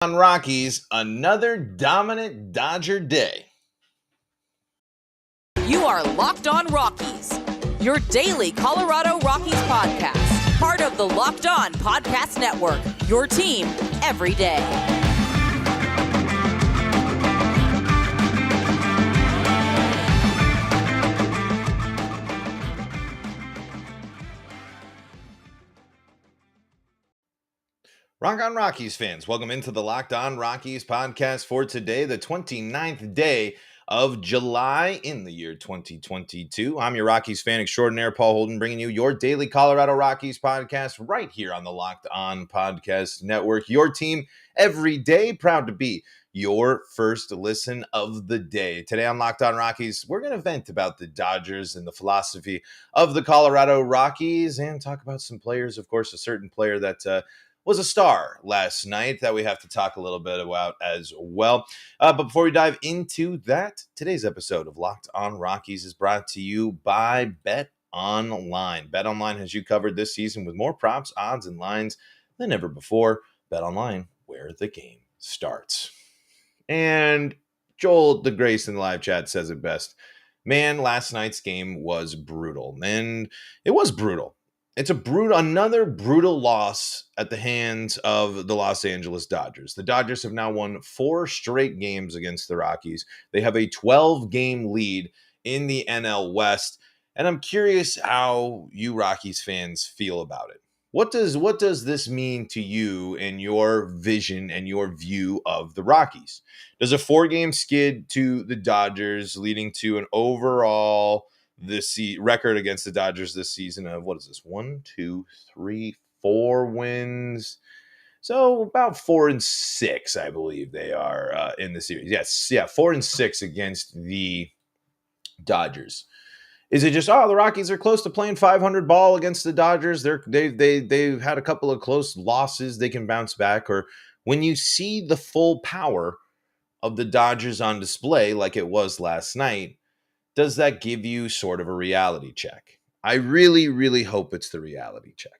On Rockies, another dominant Dodger day. You are Locked On Rockies, your daily Colorado Rockies podcast, part of the Locked On Podcast Network, your team every day. Rock on Rockies fans, welcome into the Locked On Rockies podcast for today, the 29th day of July in the year 2022. I'm your Rockies fan extraordinaire, Paul Holden, bringing you your daily Colorado Rockies podcast right here on the Locked On Podcast Network. Your team every day, proud to be your first listen of the day. Today on Locked On Rockies, we're going to vent about the Dodgers and the philosophy of the Colorado Rockies and talk about some players, of course, a certain player that was a star last night that we have to talk a little bit about as well. But before we dive into that, today's episode of Locked On Rockies is brought to you by BetOnline. BetOnline has you covered this season with more props, odds, and lines than ever before. BetOnline, where the game starts. And Joel the Grace in the live chat says it best. Man, last night's game was brutal. And it was brutal. It's another brutal loss at the hands of the Los Angeles Dodgers. The Dodgers have now won 4 straight games against the Rockies. They have a 12-game lead in the NL West, and I'm curious how you Rockies fans feel about it. What does this mean to you in your vision and your view of the Rockies? Does a 4-game skid to the Dodgers leading to an overall record against the Dodgers this season of 4 wins, so about 4-6, I believe they are in the series. 4-6 against the Dodgers. Is it just the Rockies are close to playing 500 ball against the Dodgers? They've had a couple of close losses, they can bounce back? Or when you see the full power of the Dodgers on display like it was last night, does that give you sort of a reality check? I really, really hope it's the reality check.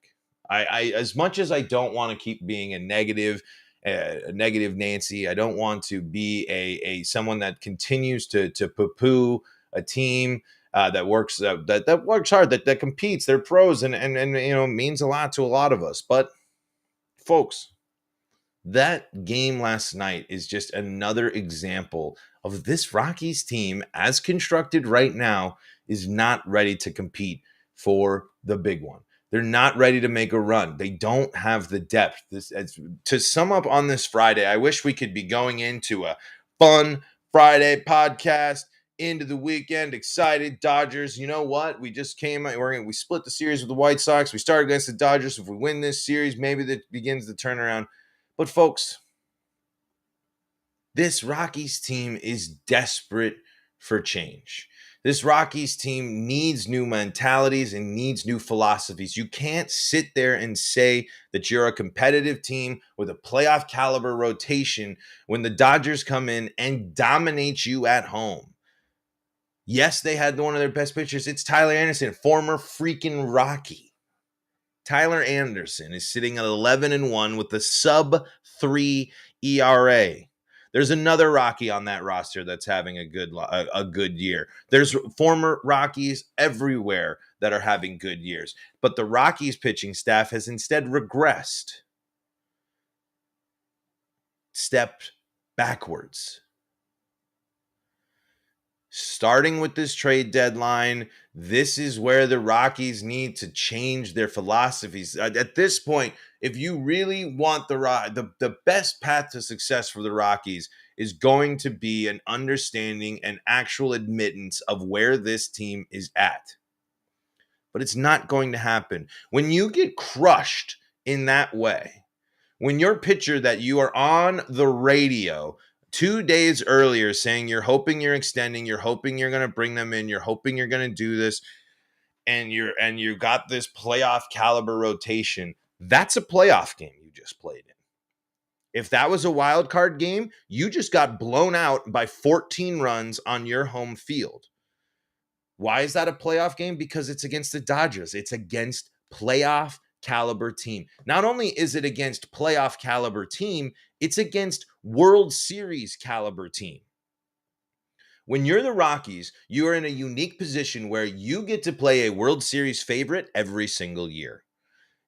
I as much as I don't want to keep being a negative Nancy, I don't want to be a someone that continues to poo-poo a team that works that works hard, that competes. They're pros and means a lot to a lot of us. But folks, that game last night is just another example of this Rockies team, as constructed right now, is not ready to compete for the big one. They're not ready to make a run. They don't have the depth. To sum up on this Friday, I wish we could be going into a fun Friday podcast, into the weekend, excited. Dodgers, you know what? We just we split the series with the White Sox. We started against the Dodgers. If we win this series, maybe that begins the turnaround. But folks, this Rockies team is desperate for change. This Rockies team needs new mentalities and needs new philosophies. You can't sit there and say that you're a competitive team with a playoff caliber rotation when the Dodgers come in and dominate you at home. Yes, they had one of their best pitchers. It's Tyler Anderson, former freaking Rocky. Tyler Anderson is sitting at 11-1 with a sub-3 ERA. There's another Rocky on that roster that's having a good year. There's former Rockies everywhere that are having good years. But the Rockies pitching staff has instead regressed, stepped backwards. Starting with this trade deadline, this is where the Rockies need to change their philosophies. At this point, if you really want the best path to success for the Rockies is going to be an understanding and actual admittance of where this team is at. But it's not going to happen. When you get crushed in that way, when your pitcher that you are on the radio 2 days earlier saying you're hoping you're extending, you're hoping you're going to bring them in, you're hoping you're going to do this, and you got this playoff caliber rotation, that's a playoff game you just played in. If that was a wild card game, you just got blown out by 14 runs on your home field. Why is that a playoff game? Because it's against the Dodgers. It's against playoff caliber team. Not only is it against playoff caliber team, it's against World Series caliber team. When you're the Rockies, you are in a unique position where you get to play a World Series favorite every single year.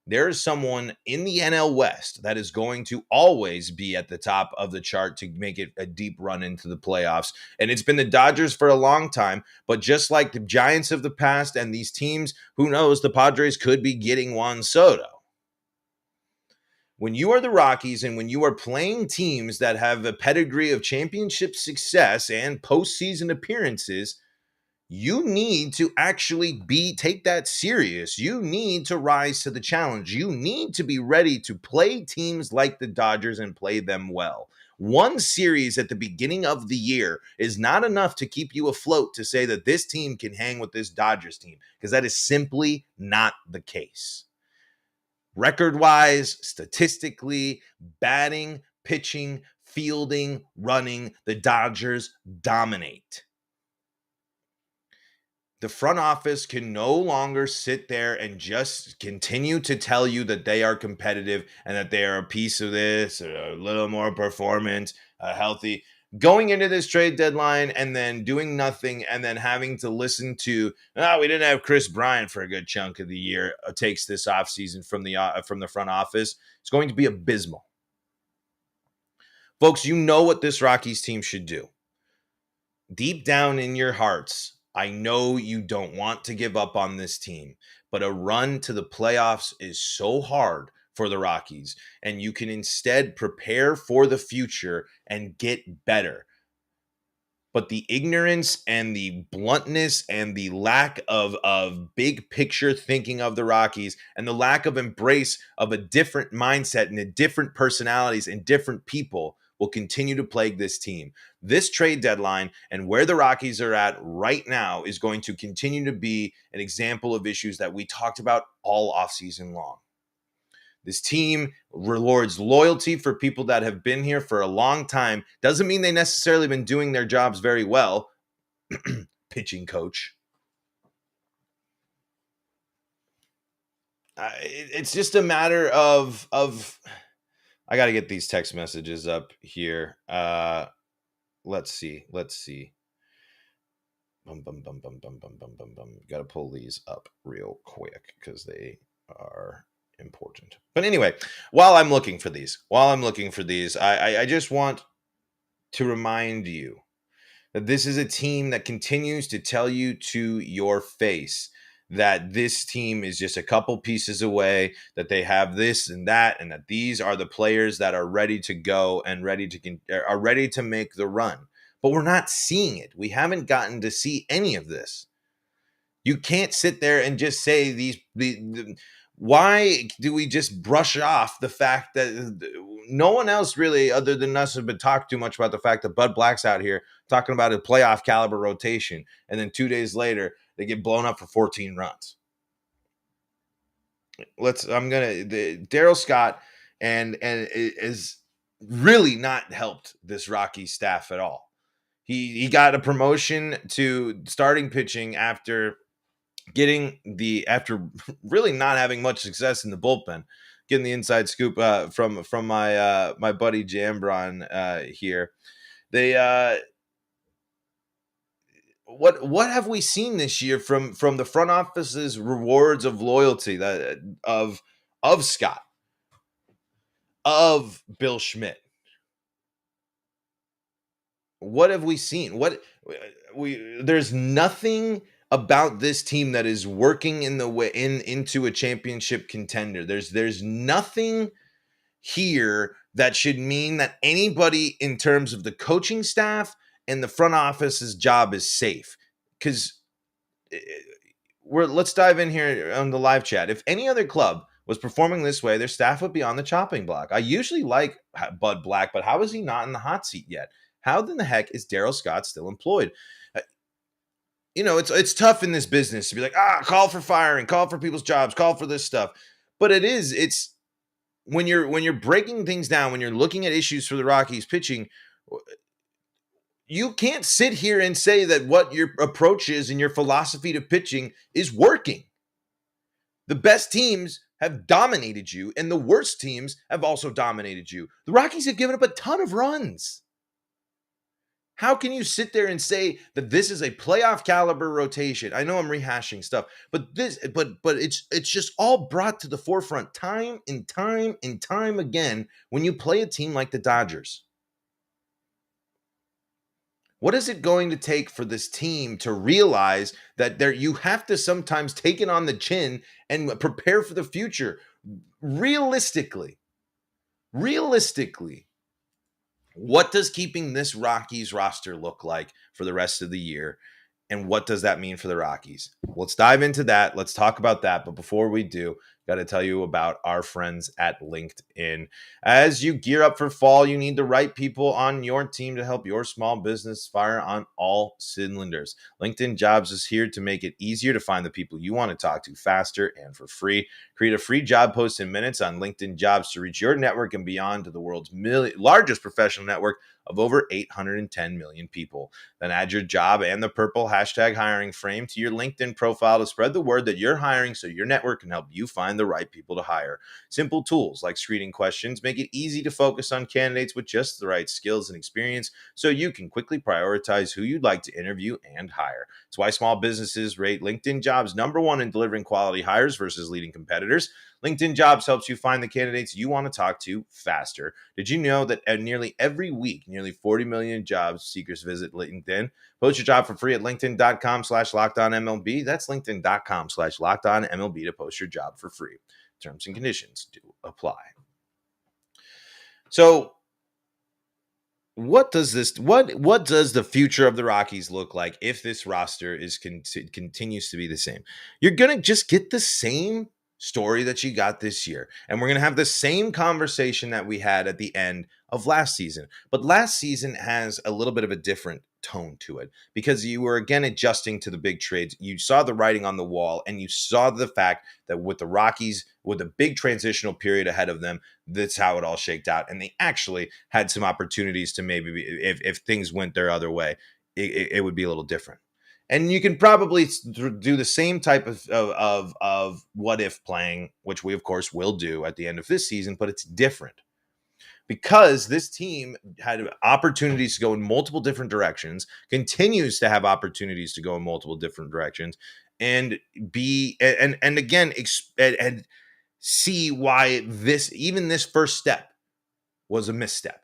There is someone in the NL West that is going to always be at the top of the chart to make it a deep run into the playoffs. And it's been the Dodgers for a long time, but just like the Giants of the past and these teams, who knows, the Padres could be getting Juan Soto. When you are the Rockies and when you are playing teams that have a pedigree of championship success and postseason appearances, you need to actually take that serious. You need to rise to the challenge. You need to be ready to play teams like the Dodgers and play them well. One series at the beginning of the year is not enough to keep you afloat to say that this team can hang with this Dodgers team, because that is simply not the case. Record-wise, statistically, batting, pitching, fielding, running, the Dodgers dominate. The front office can no longer sit there and just continue to tell you that they are competitive and that they are a piece of this, or a little more performance, healthy. Going into this trade deadline and then doing nothing and then having to listen to, we didn't have Chris Bryant for a good chunk of the year, takes this offseason from the front office. It's going to be abysmal. Folks, you know what this Rockies team should do. Deep down in your hearts, I know you don't want to give up on this team, but a run to the playoffs is so hard for the Rockies, and you can instead prepare for the future and get better. But the ignorance and the bluntness and the lack of big picture thinking of the Rockies, and the lack of embrace of a different mindset and a different personalities and different people will continue to plague this team. This trade deadline and where the Rockies are at right now is going to continue to be an example of issues that we talked about all offseason long. This team rewards loyalty for people that have been here for a long time. Doesn't mean they necessarily been doing their jobs very well. Pitching coach. It's just a matter of I got to get these text messages up here. Let's see. Got to pull these up real quick because they are important. But anyway, while I'm looking for these, I just want to remind you that this is a team that continues to tell you to your face that this team is just a couple pieces away, that they have this and that these are the players that are ready to go and ready to make the run. But we're not seeing it. We haven't gotten to see any of this. You can't sit there and just say why do we just brush off the fact that no one else really other than us have been talked too much about the fact that Bud Black's out here talking about a playoff caliber rotation, and then 2 days later they get blown up for 14 runs. Daryl Scott and is really not helped this Rockies staff at all. He got a promotion to starting pitching after really not having much success in the bullpen. Getting the inside scoop from my buddy Jambron here. They what have we seen this year from the front office's rewards of loyalty of Scott, of Bill Schmidt? What have we seen? There's nothing about this team that is working into a championship contender. There's nothing here that should mean that anybody in terms of the coaching staff and the front office's job is safe. Because let's dive in here on the live chat. If any other club was performing this way, their staff would be on the chopping block. I usually like Bud Black, but how is he not in the hot seat yet? How in the heck is Daryl Scott still employed? It's tough in this business to be like, call for firing, call for people's jobs, call for this stuff. But it's when you're breaking things down, when you're looking at issues for the Rockies pitching, you can't sit here and say that what your approach is and your philosophy to pitching is working. The best teams have dominated you, and the worst teams have also dominated you. The Rockies have given up a ton of runs. How can you sit there and say that this is a playoff caliber rotation? I know I'm rehashing stuff, but it's just all brought to the forefront time and time and time again when you play a team like the Dodgers. What is it going to take for this team to realize that you have to sometimes take it on the chin and prepare for the future? Realistically, what does keeping this Rockies roster look like for the rest of the year? And what does that mean for the Rockies? Let's dive into that. Let's talk about that. But before we do, got to tell you about our friends at LinkedIn. As you gear up for fall, you need the right people on your team to help your small business fire on all cylinders. LinkedIn Jobs is here to make it easier to find the people you want to talk to faster and for free. Create a free job post in minutes on LinkedIn Jobs to reach your network and beyond to the world's largest professional network of over 810 million people. Then add your job and the purple hashtag hiring frame to your LinkedIn profile to spread the word that you're hiring so your network can help you find the right people to hire. Simple tools like screening questions make it easy to focus on candidates with just the right skills and experience so you can quickly prioritize who you'd like to interview and hire. It's why small businesses rate LinkedIn Jobs #1 in delivering quality hires versus leading competitors. LinkedIn Jobs helps you find the candidates you want to talk to faster. Did you know that nearly every week, nearly 40 million job seekers visit LinkedIn? Post your job for free at linkedin.com/lockedonmlb. That's linkedin.com/lockedonmlb to post your job for free. Terms and conditions do apply. So, what does the future of the Rockies look like if this roster continues to be the same? You're going to just get the same story that you got this year. And we're going to have the same conversation that we had at the end of last season. But last season has a little bit of a different tone to it because you were again adjusting to the big trades. You saw the writing on the wall and you saw the fact that with the Rockies, with a big transitional period ahead of them, that's how it all shaked out. And they actually had some opportunities to maybe, if things went their other way, it would be a little different. And you can probably do the same type of what if playing, which we, of course, will do at the end of this season, but it's different because this team had opportunities to go in multiple different directions, continues to have opportunities to go in multiple different directions, and see why this first step was a misstep.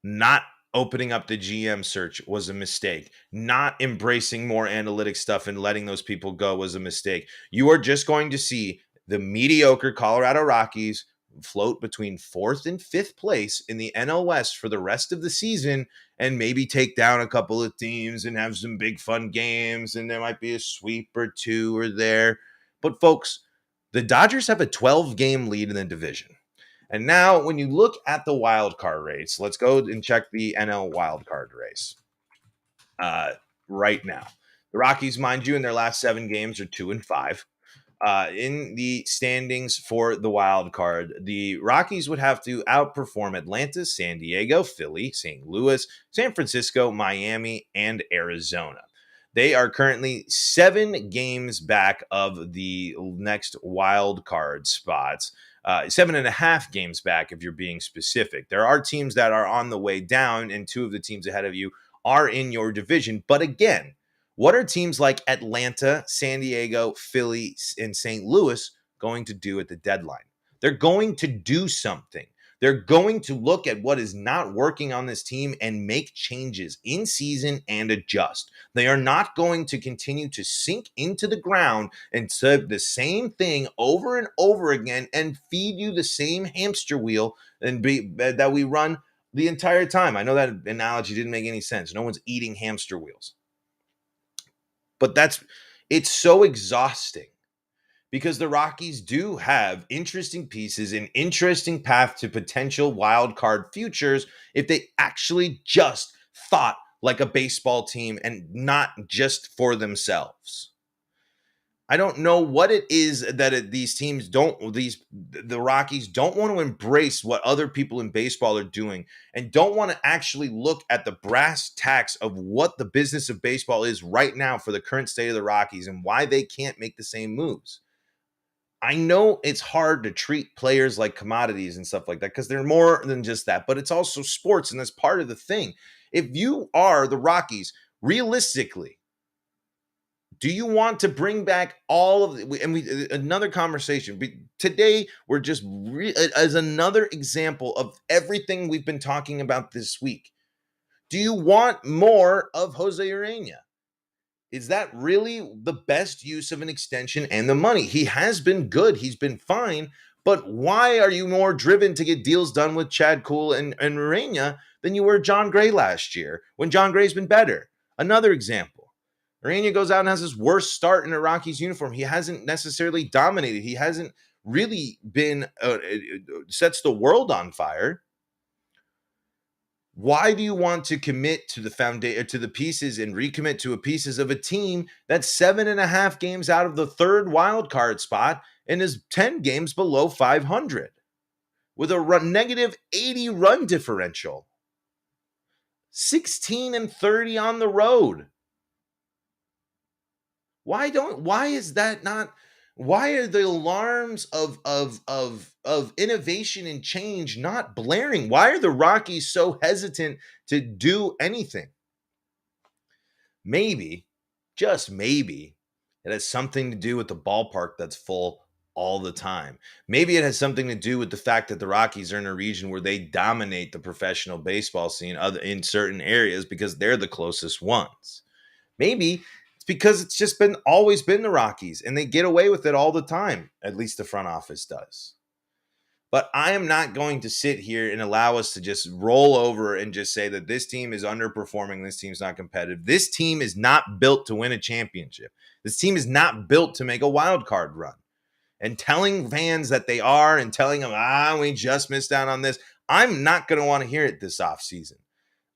Not opening up the GM search was a mistake. Not embracing more analytic stuff and letting those people go was a mistake. You are just going to see the mediocre Colorado Rockies float between 4th and 5th place in the NL West for the rest of the season and maybe take down a couple of teams and have some big fun games, and there might be a sweep or two or there. But folks, the Dodgers have a 12-game lead in the division. And now when you look at the wild card race, let's go and check the NL wild card race right now. The Rockies, mind you, in their last 7 games are 2-5. In the standings for the wild card, the Rockies would have to outperform Atlanta, San Diego, Philly, St. Louis, San Francisco, Miami, and Arizona. They are currently 7 games back of the next wild card spots. 7.5 games back, if you're being specific. There are teams that are on the way down, and 2 of the teams ahead of you are in your division. But again, what are teams like Atlanta, San Diego, Philly, and St. Louis going to do at the deadline? They're going to do something. They're going to look at what is not working on this team and make changes in season and adjust. They are not going to continue to sink into the ground and say the same thing over and over again and feed you the same hamster wheel that we run the entire time. I know that analogy didn't make any sense. No one's eating hamster wheels. But it's so exhausting. Because the Rockies do have interesting pieces, an interesting path to potential wild card futures if they actually just thought like a baseball team and not just for themselves. I don't know what it is that the Rockies don't want to embrace what other people in baseball are doing and don't want to actually look at the brass tacks of what the business of baseball is right now for the current state of the Rockies and why they can't make the same moves. I know it's hard to treat players like commodities and stuff like that because they're more than just that, but it's also sports, and that's part of the thing. If you are the Rockies, realistically, do you want to bring back all of the, and we another conversation today? We're just as another example of everything we've been talking about this week. Do you want more of Jose Urena? Is that really the best use of an extension and the money? He has been good. He's been fine. But why are you more driven to get deals done with Chad Kuhl and Urena than you were John Gray last year when John Gray's been better? Another example. Urena goes out and has his worst start in a Rockies uniform. He hasn't necessarily dominated. He hasn't really been sets the world on fire. Why do you want to commit to the foundation, to the pieces, and recommit to a pieces of a team that's 7.5 games out of the third wild card spot and is 10 games below 500 with a negative 80 run differential, 16-30 on the road? Why is that not? Why are the alarms of innovation and change not blaring? Why are the Rockies so hesitant to do anything? Maybe, just maybe, it has something to do with the ballpark that's full all the time. Maybe it has something to do with the fact that the Rockies are in a region where they dominate the professional baseball scene in certain areas because they're the closest ones. Maybe it's because it's just always been the Rockies and they get away with it all the time. At least the front office does. But I am not going to sit here and allow us to just roll over and just say that this team is underperforming. This team's not competitive. This team is not built to win a championship. This team is not built to make a wild card run. And telling fans that they are and telling them, we just missed out on this, I'm not going to want to hear it this offseason.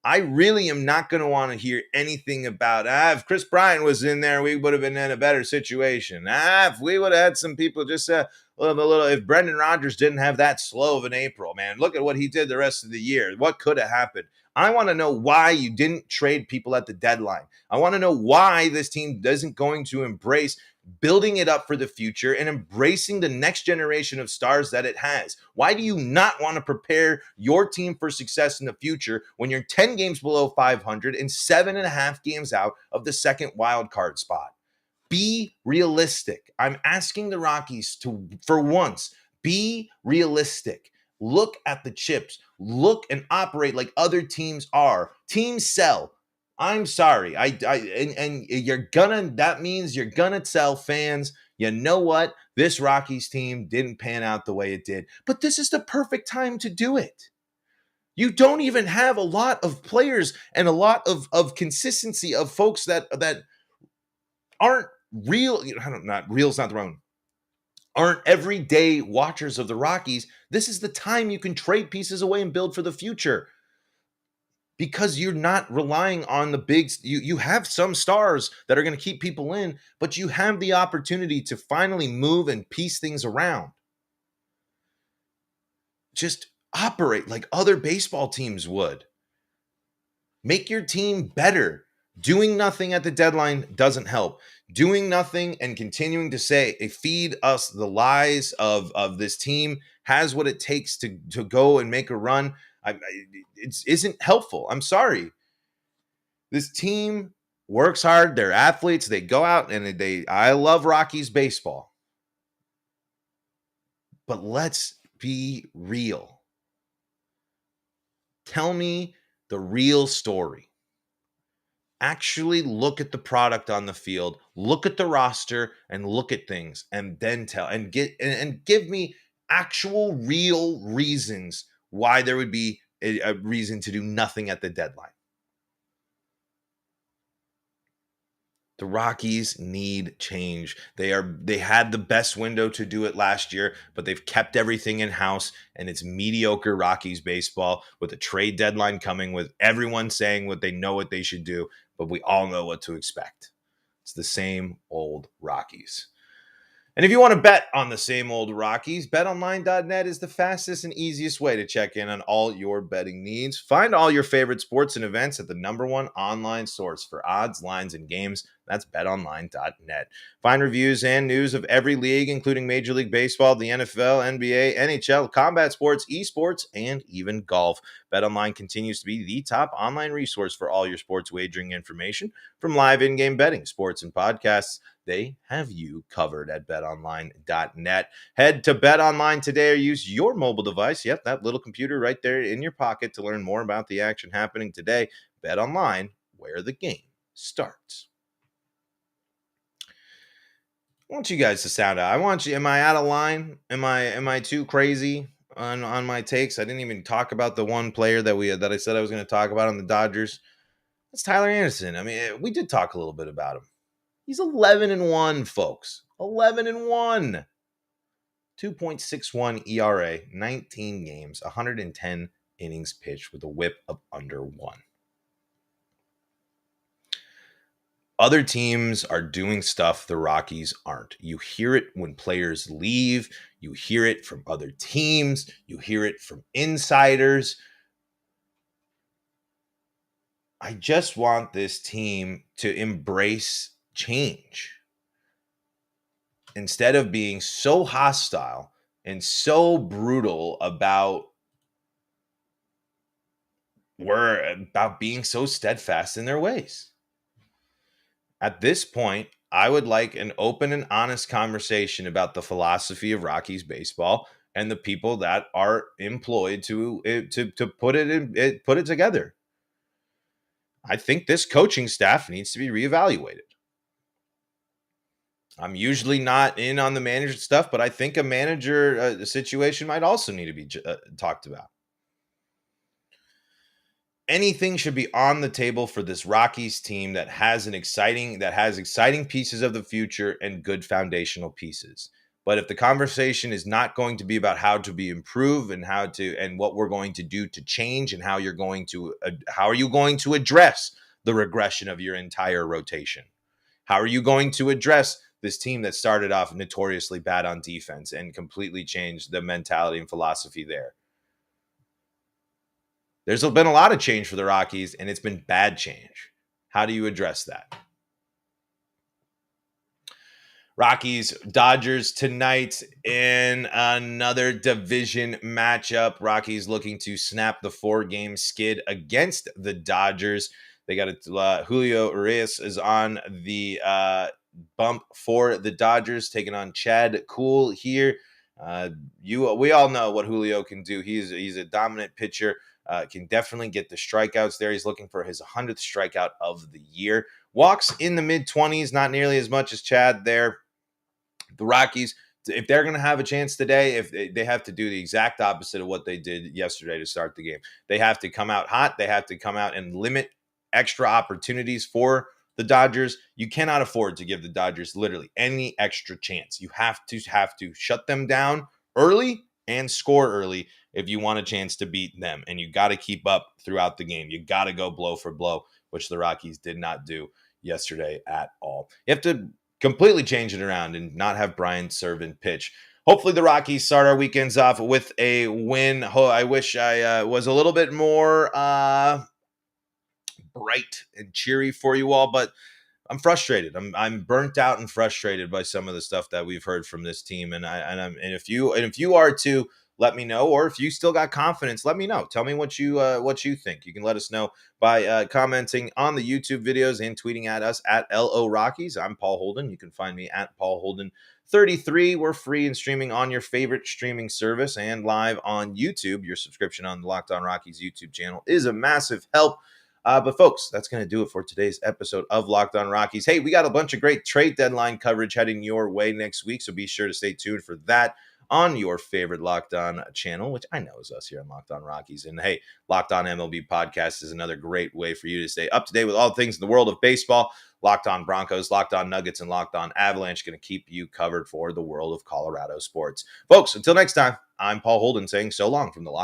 I really am not going to want to hear anything about, if Chris Bryant was in there, we would have been in a better situation. If we would have had some people just if Brendan Rodgers didn't have that slow of an April, man, look at what he did the rest of the year. What could have happened? I want to know why you didn't trade people at the deadline. I want to know why this team isn't going to embrace building it up for the future and embracing the next generation of stars that it has. Why do you not want to prepare your team for success in the future when you're 10 games below 500 and 7.5 games out of the second wild card spot? Be realistic. I'm asking the Rockies to, for once, be realistic. Look at the chips. Look and operate like other teams are. Teams sell. I'm sorry. That means you're gonna tell fans, you know what? This Rockies team didn't pan out the way it did. But this is the perfect time to do it. You don't even have a lot of players and a lot of consistency of folks that aren't real. Not real's not the wrong. Aren't everyday watchers of the Rockies. This is the time you can trade pieces away and build for the future. Because you're not relying on the bigs. You have some stars that are going to keep people in, but you have the opportunity to finally move and piece things around. Just operate like other baseball teams would. Make your team better. Doing nothing at the deadline doesn't help. Doing nothing and continuing to say, feed us the lies of this team has what it takes to go and make a run. It isn't helpful. I'm sorry. This team works hard. They're athletes. They go out and I love Rockies baseball. But let's be real. Tell me the real story. Actually look at the product on the field, look at the roster, and look at things, and then give me actual real reasons why there would be a reason to do nothing at the deadline. The Rockies need change. They had the best window to do it last year, but they've kept everything in-house, and it's mediocre Rockies baseball with a trade deadline coming, with everyone saying what they should do, but we all know what to expect. It's the same old Rockies. And if you want to bet on the same old Rockies, betonline.net is the fastest and easiest way to check in on all your betting needs. Find all your favorite sports and events at the #1 online source for odds, lines, and games. That's betonline.net. Find reviews and news of every league, including Major League Baseball, the NFL, NBA, NHL, combat sports, esports, and even golf. BetOnline continues to be the top online resource for all your sports wagering information. From live in-game betting, sports, and podcasts, they have you covered at betonline.net. Head to BetOnline today or use your mobile device, yep, that little computer right there in your pocket, to learn more about the action happening today. BetOnline, where the game starts. I want you guys to sound out. I want you. Am I out of line? Am I too crazy on my takes? I didn't even talk about the one player that I said I was going to talk about on the Dodgers. That's Tyler Anderson. I mean, we did talk a little bit about him. He's 11-1, folks. 11-1. 2.61 ERA, 19 games, 110 innings pitched with a whip of under 1. Other teams are doing stuff the Rockies aren't. You hear it when players leave. You hear it from other teams. You hear it from insiders. I just want this team to embrace change. Instead of being so hostile and so brutal about being so steadfast in their ways. At this point, I would like an open and honest conversation about the philosophy of Rockies baseball and the people that are employed to put it together. I think this coaching staff needs to be reevaluated. I'm usually not in on the manager stuff, but I think a manager situation might also need to be talked about. Anything should be on the table for this Rockies team that has exciting pieces of the future and good foundational pieces. But if the conversation is not going to be about how to be improved and what we're going to do to change and how are you going to address the regression of your entire rotation? How are you going to address this team that started off notoriously bad on defense and completely changed the mentality and philosophy there? There's been a lot of change for the Rockies, and it's been bad change. How do you address that? Rockies, Dodgers tonight in another division matchup. Rockies looking to snap the 4-game skid against the Dodgers. They got Julio Urias is on the bump for the Dodgers, taking on Chad Kuhl here. We all know what Julio can do. He's a dominant pitcher. Can definitely get the strikeouts there. He's looking for his 100th strikeout of the year. Walks in the mid-20s, not nearly as much as Chad there. The Rockies, if they're going to have a chance today, if they have to do the exact opposite of what they did yesterday to start the game. They have to come out hot. They have to come out and limit extra opportunities for the Dodgers. You cannot afford to give the Dodgers literally any extra chance. You have to shut them down early and score early if you want a chance to beat them. And you got to keep up throughout the game. You got to go blow for blow, which the Rockies did not do yesterday at all. You have to completely change it around and not have Brian Serven pitch. Hopefully the Rockies start our weekends off with a win. I wish I was a little bit more bright and cheery for you all, but I'm frustrated. I'm burnt out and frustrated by some of the stuff that we've heard from this team. And if you are too, let me know. Or if you still got confidence, let me know. Tell me what you think. You can let us know by commenting on the YouTube videos and tweeting at us at LO Rockies. I'm Paul Holden. You can find me at Paul Holden 33. We're free and streaming on your favorite streaming service and live on YouTube. Your subscription on the Locked On Rockies YouTube channel is a massive help. But folks, that's going to do it for today's episode of Locked On Rockies. Hey, we got a bunch of great trade deadline coverage heading your way next week, so be sure to stay tuned for that on your favorite Locked On channel, which I know is us here on Locked On Rockies. And hey, Locked On MLB podcast is another great way for you to stay up to date with all things in the world of baseball. Locked On Broncos, Locked On Nuggets, and Locked On Avalanche going to keep you covered for the world of Colorado sports. Folks, until next time, I'm Paul Holden saying so long from the